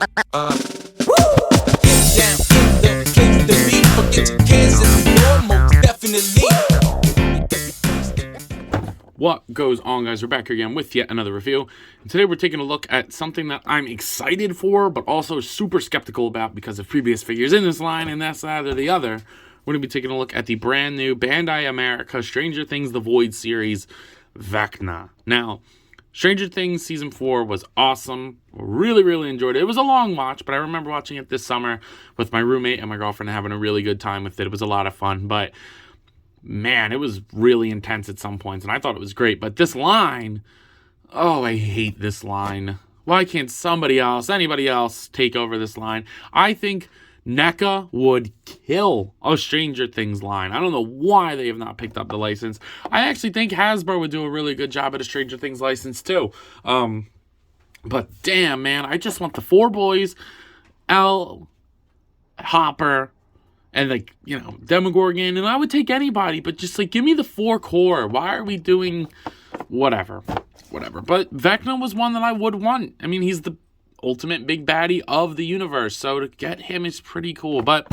Down in the place to be. Forget your cares and the more, most definitely. What goes on, guys? We're back here again with yet another review. And today we're taking a look at something that I'm excited for, but also super skeptical about because of previous figures in this line, and that's either the other. We're going to be taking a look at the brand new Bandai America Stranger Things The Void series, Vecna. Now, Stranger Things Season 4 was awesome. Really, really enjoyed it. It was a long watch, but I remember watching it this summer with my roommate and my girlfriend and having a really good time with it. It was a lot of fun, but man, it was really intense at some points, and I thought it was great. But this line, oh, I hate this line. Why can't somebody else, anybody else, take over this line? I think NECA would kill a Stranger Things line. I don't know why they have not picked up the license. I actually think Hasbro would do a really good job at a Stranger Things license too. But damn, man, I just want the four boys, L, Hopper, and, like, you know, Demogorgon, and I would take anybody, but just, like, give me the four core. Why are we doing whatever? But Vecna was one that I would want. I mean, he's the ultimate big baddie of the universe, so to get him is pretty cool, but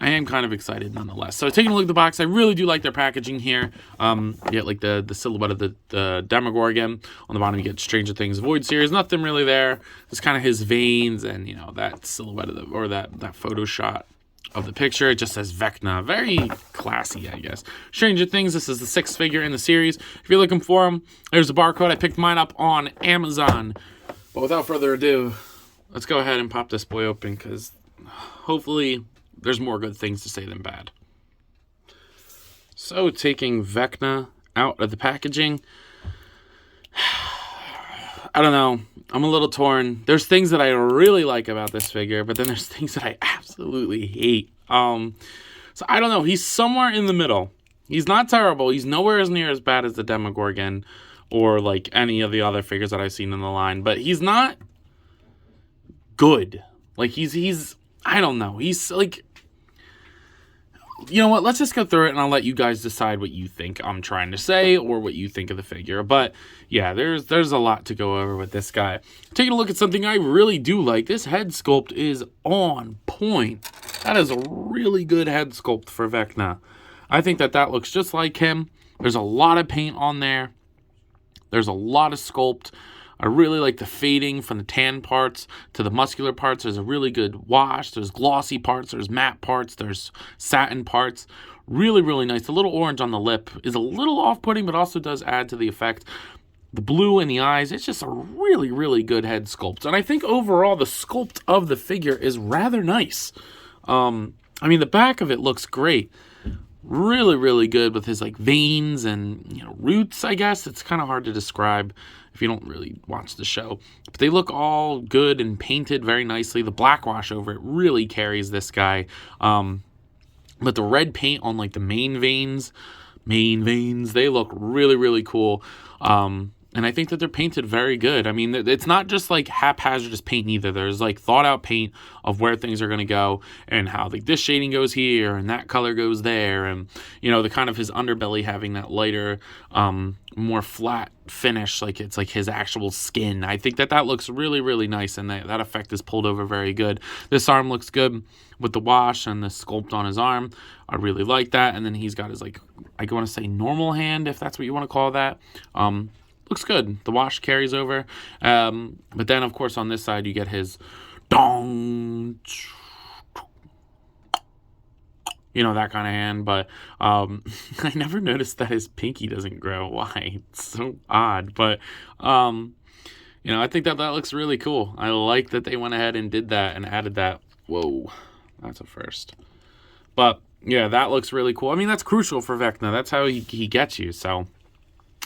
I am kind of excited nonetheless. So taking a look at the box, I really do like their packaging here. You get, like, the silhouette of the Demogorgon. On the bottom, you get Stranger Things Void series. Nothing really there. It's kind of his veins and, you know, that silhouette of or that photo shot of the picture. It just says Vecna. Very classy, I guess. Stranger Things, this is the 6th figure in the series. If you're looking for them, there's a barcode. I picked mine up on Amazon. But without further ado, let's go ahead and pop this boy open, because hopefully there's more good things to say than bad. So, taking Vecna out of the packaging, I don't know. I'm a little torn. There's things that I really like about this figure, but then there's things that I absolutely hate. So I don't know. He's somewhere in the middle. He's not terrible. He's nowhere as near as bad as the Demogorgon or, like, any of the other figures that I've seen in the line, but he's not good. Like, he's I don't know. He's, like, you know what? Let's just go through it, and I'll let you guys decide what you think I'm trying to say or what you think of the figure. But yeah, there's a lot to go over with this guy. Taking a look at something I really do like. This head sculpt is on point. That is a really good head sculpt for Vecna. I think that looks just like him. There's a lot of paint on there. There's a lot of sculpt. I really like the fading from the tan parts to the muscular parts. There's a really good wash. There's glossy parts. There's matte parts. There's satin parts. Really, really nice. The little orange on the lip is a little off-putting, but also does add to the effect. The blue in the eyes, it's just a really, really good head sculpt. And I think overall the sculpt of the figure is rather nice. I mean, the back of it looks great. Really, really good with his, like, veins and, you know, roots, I guess. It's kind of hard to describe if you don't really watch the show. But they look all good and painted very nicely. The black wash over it really carries this guy. But the red paint on, like, the main veins, they look really, really cool. And I think that they're painted very good. I mean, it's not just, like, haphazardous paint either. There's, like, thought out paint of where things are going to go and how, like, this shading goes here and that color goes there. And, you know, the kind of his underbelly having that lighter, more flat finish, like it's like his actual skin. I think that looks really, really nice, and that effect is pulled over very good. This arm looks good with the wash and the sculpt on his arm. I really like that. And then he's got his, like, I want to say normal hand, if that's what you want to call that. Looks good. The wash carries over. But then, of course, on this side, you get his dong, you know, that kind of hand. But I never noticed that his pinky doesn't grow. Why? It's so odd. But, you know, I think that looks really cool. I like that they went ahead and did that and added that. Whoa, that's a first. But, yeah, that looks really cool. I mean, that's crucial for Vecna. That's how he gets you, so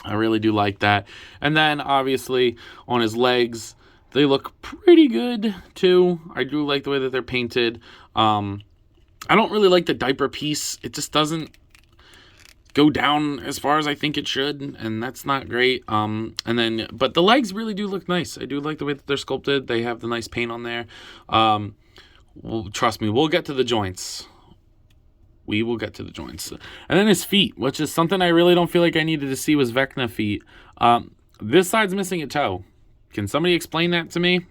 I really do like that. And then, obviously, on his legs, they look pretty good, too. I do like the way that they're painted. I don't really like the diaper piece. It just doesn't go down as far as I think it should, and that's not great. But the legs really do look nice. I do like the way that they're sculpted. They have the nice paint on there. Well, trust me, we'll get to the joints. We will get to the joints. And then his feet, which is something I really don't feel like I needed to see, was Vecna feet. This side's missing a toe. Can somebody explain that to me?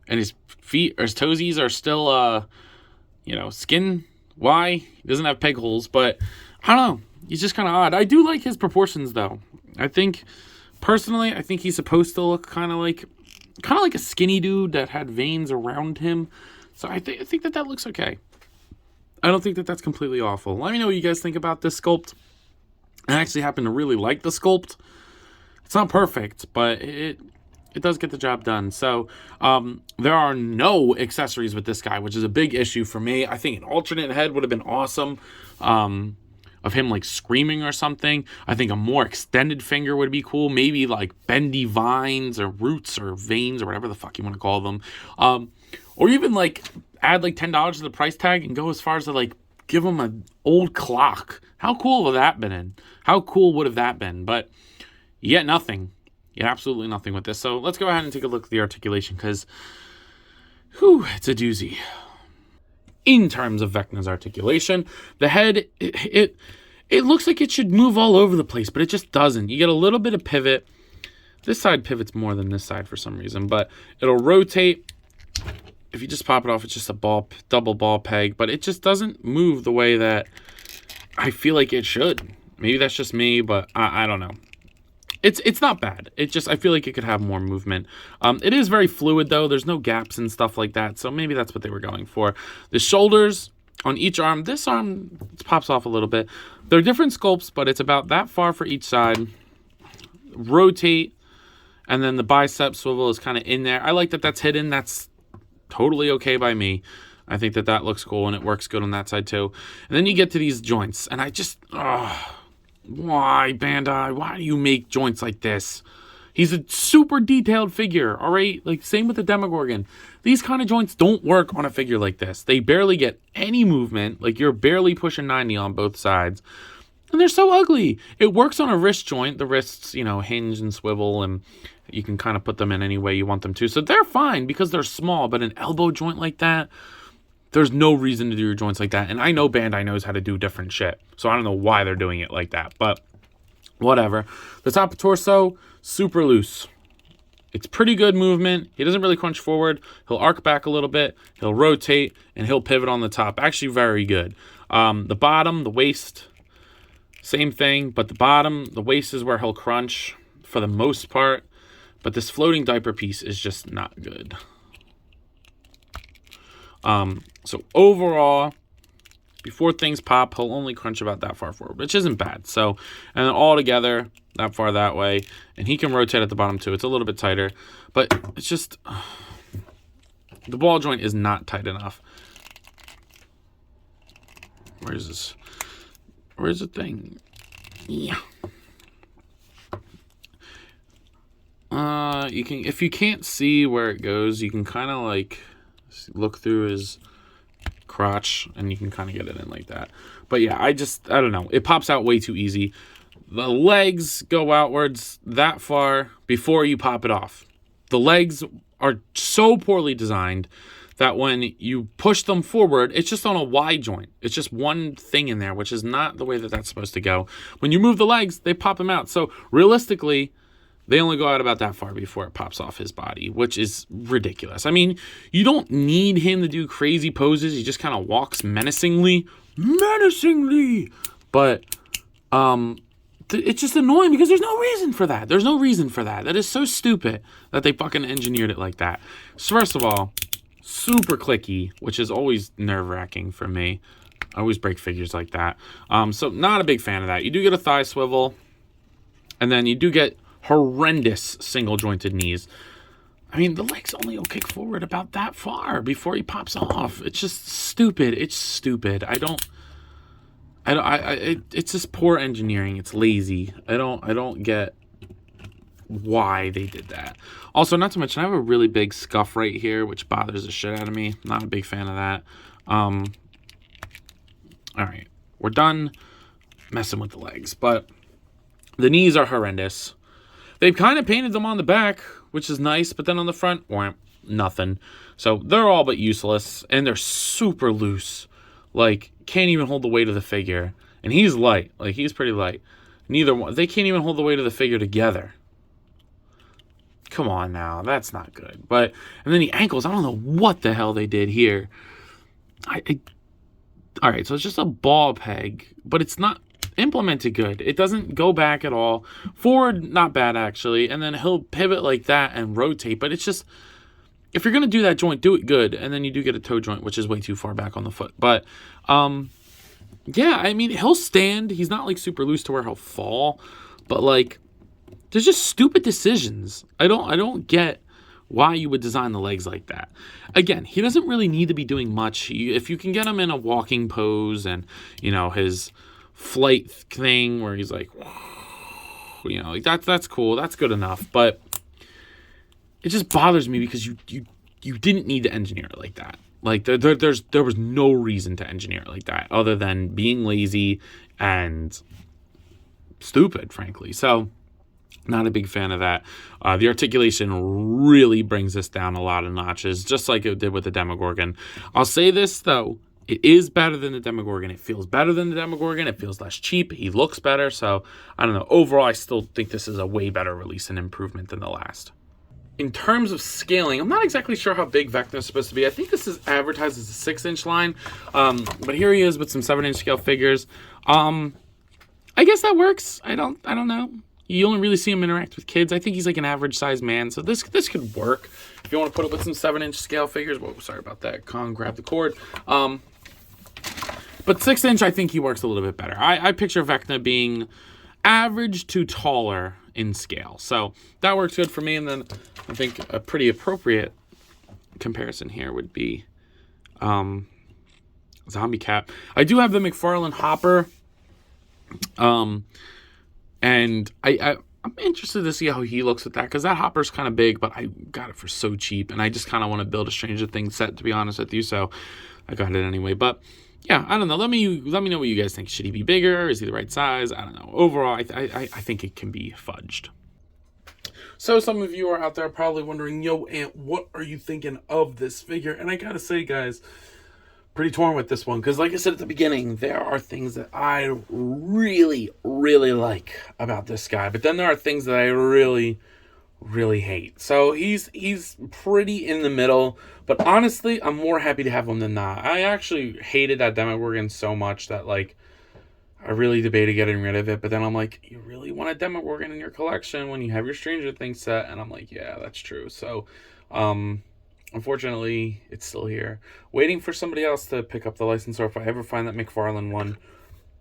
And his feet or his toesies are still, skin. Why? He doesn't have peg holes, but I don't know. He's just kind of odd. I do like his proportions, though. Personally, I think he's supposed to look kind of like a skinny dude that had veins around him. So I think that looks okay. I don't think that that's completely awful. Let me know what you guys think about this sculpt. I actually happen to really like the sculpt. It's not perfect, but it does get the job done. So there are no accessories with this guy, which is a big issue for me. I think an alternate head would have been awesome. Of him like screaming or something. I think a more extended finger would be cool. Maybe like bendy vines or roots or veins or whatever the fuck you want to call them. Or even like add like $10 to the price tag and go as far as to like give him an old clock. How cool would that been? How cool would have that been? But yet nothing. Yet absolutely nothing with this. So let's go ahead and take a look at the articulation because it's a doozy. In terms of Vecna's articulation, the head, it looks like it should move all over the place, but it just doesn't. You get a little bit of pivot. This side pivots more than this side for some reason, but it'll rotate. If you just pop it off, it's just a double ball peg, but it just doesn't move the way that I feel like it should. Maybe that's just me, but I don't know. It's not bad. I feel like it could have more movement. It is very fluid though. There's no gaps and stuff like that. So maybe that's what they were going for. The shoulders on each arm, this arm pops off a little bit. They're different sculpts, but it's about that far for each side. Rotate, and then the bicep swivel is kind of in there. I like that that's hidden. That's totally okay by me. I think that looks cool and it works good on that side too. And then you get to these joints, and I just, why, Bandai? Why do you make joints like this? He's a super detailed figure, all right? Like, same with the Demogorgon. These kind of joints don't work on a figure like this. They barely get any movement. Like, you're barely pushing 90 on both sides. And they're so ugly. It works on a wrist joint. The wrists, hinge and swivel, and you can kind of put them in any way you want them to. So they're fine because they're small, but an elbow joint like that, there's no reason to do your joints like that. And I know Bandai knows how to do different shit. So I don't know why they're doing it like that. But whatever. The top of torso, super loose. It's pretty good movement. He doesn't really crunch forward. He'll arc back a little bit. He'll rotate. And he'll pivot on the top. Actually very good. The bottom, the waist, same thing. But the waist is where he'll crunch for the most part. But this floating diaper piece is just not good. So overall, before things pop, he'll only crunch about that far forward, which isn't bad. So, and then all together, that far that way. And he can rotate at the bottom too. It's a little bit tighter, but it's just, the ball joint is not tight enough. Where's this? Where's the thing? Yeah. If you can't see where it goes, you can kind of like look through his crotch and you can kind of get it in like that. But yeah, I don't know. It pops out way too easy. The legs go outwards that far before you pop it off. The legs are so poorly designed that when you push them forward, it's just on a Y joint. It's just one thing in there, which is not the way that that's supposed to go. When you move the legs, they pop them out. So realistically, they only go out about that far before it pops off his body, which is ridiculous. I mean, you don't need him to do crazy poses. He just kind of walks menacingly. But it's just annoying because there's no reason for that. There's no reason for that. That is so stupid that they fucking engineered it like that. So first of all, super clicky, which is always nerve-wracking for me. I always break figures like that. So not a big fan of that. You do get a thigh swivel, and then you do get horrendous single jointed knees. I mean, the legs only will kick forward about that far before he pops off. It's just stupid. It's stupid. It's just poor engineering. It's lazy. I don't get why they did that. Also, not to mention, I have a really big scuff right here, which bothers the shit out of me. Not a big fan of that. All right, we're done messing with the legs, but the knees are horrendous. They've kind of painted them on the back, which is nice, but then on the front, nothing. So they're all but useless, and they're super loose. Like, can't even hold the weight of the figure. And he's light. Like, he's pretty light. Neither one. They can't even hold the weight of the figure together. come on now, that's not good. But and then the ankles, I don't know what the hell they did here. All right, so it's just a ball peg, but it's not implemented good. It doesn't go back at all. Forward, not bad actually, and then he'll pivot like that and rotate, but it's just, if you're going to do that joint, do it good, and then you do get a toe joint, which is way too far back on the foot. But, yeah, I mean, he'll stand. He's not, like, super loose to where he'll fall, but, like, there's just stupid decisions. I don't get why you would design the legs like that. Again, he doesn't really need to be doing much. If you can get him in a walking pose and, you know, his flight thing where he's like, you know, like that's cool. That's good enough. But it just bothers me because you didn't need to engineer it like that. Like there was no reason to engineer it like that other than being lazy and stupid, frankly. So not a big fan of that. The articulation really brings this down a lot of notches, just like it did with the Demogorgon. I'll say this, though. It is better than the Demogorgon. It feels better than the Demogorgon. It feels less cheap. He looks better. So, I don't know. Overall, I still think this is a way better release and improvement than the last. In terms of scaling, I'm not exactly sure how big Vecna is supposed to be. I think this is advertised as a 6-inch line. But here he is with some 7-inch scale figures. I guess that works. I don't know. You only really see him interact with kids. I think he's like an average sized man. So this could work. If you want to put it with some 7-inch scale figures. Whoa, sorry about that. Con, grab the cord. But 6-inch, I think he works a little bit better. I picture Vecna being average to taller in scale. So that works good for me. And then I think a pretty appropriate comparison here would be Zombie Cat. I do have the McFarlane Hopper. And I'm interested to see how he looks with that, because that Hopper's kind of big, but I got it for so cheap, and I just kind of want to build a Stranger Things set, to be honest with you, so I got it anyway. But yeah, I don't know. Let me know what you guys think. Should he be bigger? Is he the right size? I don't know. Overall, I think it can be fudged. So some of you are out there probably wondering, yo, Ant, what are you thinking of this figure? And I gotta say, guys, pretty torn with this one, because like I said at the beginning, there are things that I really, really like about this guy, but then there are things that I really, really hate. So he's pretty in the middle, but honestly, I'm more happy to have him than not. I actually hated that Demogorgon so much that, like, I really debated getting rid of it, but then I'm like, you really want a Demogorgon in your collection when you have your Stranger Things set? And I'm like, yeah, that's true. So, unfortunately, it's still here, waiting for somebody else to pick up the license, or if I ever find that McFarlane one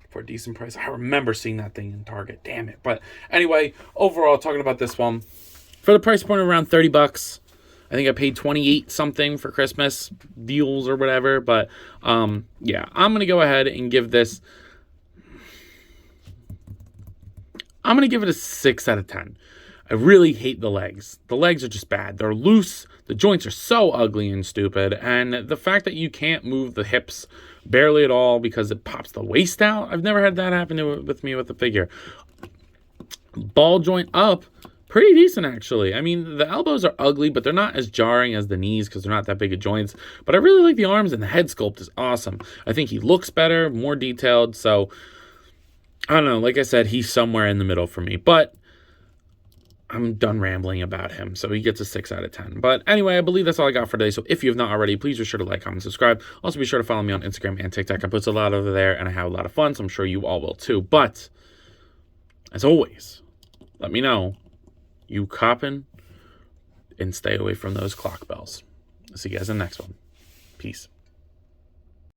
for a decent price. I remember seeing that thing in Target, damn it. But anyway, overall, talking about this one, for the price point of around $30, I think I paid 28 something for Christmas deals or whatever. But yeah, I'm gonna go ahead and give this. I'm gonna give it a 6 out of 10. I really hate the legs. The legs are just bad. They're loose. The joints are so ugly and stupid. And the fact that you can't move the hips barely at all because it pops the waist out. I've never had that happen with me with the figure. Ball joint up, pretty decent actually. I mean, the elbows are ugly, but they're not as jarring as the knees because they're not that big of joints. But I really like the arms, and the head sculpt is awesome. I think he looks better, more detailed. So, I don't know. Like I said, he's somewhere in the middle for me. But I'm done rambling about him, so he gets a 6 out of 10. But anyway, I believe that's all I got for today. So if you have not already, please be sure to like, comment, subscribe. Also, be sure to follow me on Instagram and TikTok. I post a lot over there, and I have a lot of fun, so I'm sure you all will too. But as always, let me know you copping, and stay away from those clock bells. I'll see you guys in the next one. Peace.